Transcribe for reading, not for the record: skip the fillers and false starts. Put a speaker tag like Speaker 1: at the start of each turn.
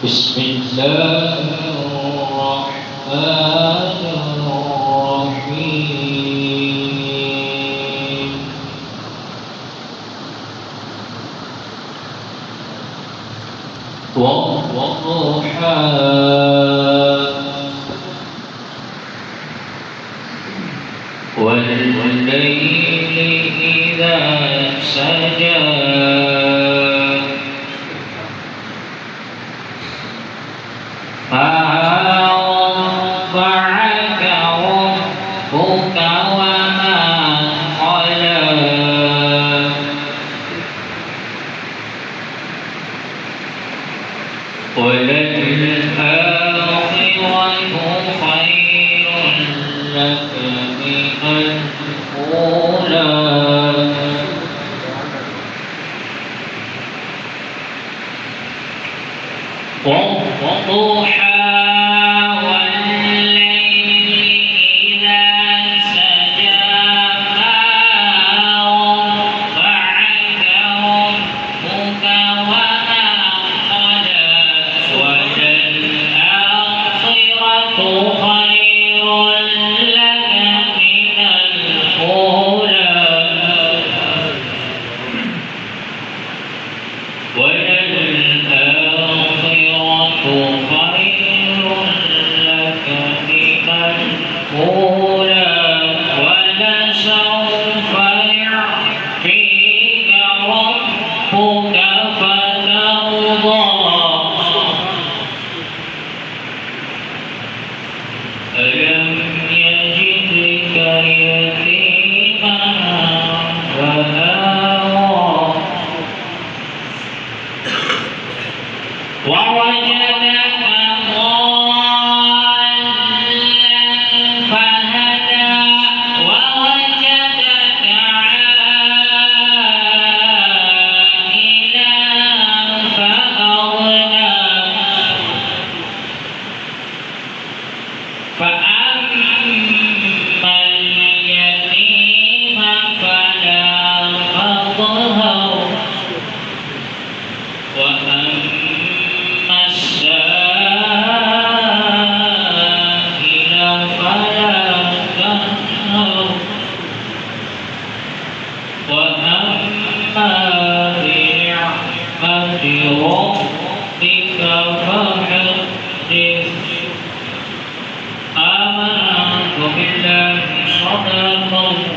Speaker 1: بسم الله الرحمن الرحيم والضحى والليل إذا سجى ما ودعك ربك وما قلى وللآخرة خير لك من الأولى والضحى ولسوف يعطيك ربك فترضى ألم يجدك يتيما فآوى ووجدك فأما اليتيم فلا تقهر وأما السائل فلا تنهر وأما بنعمة ربك فحدث آمنت بالله صدق الله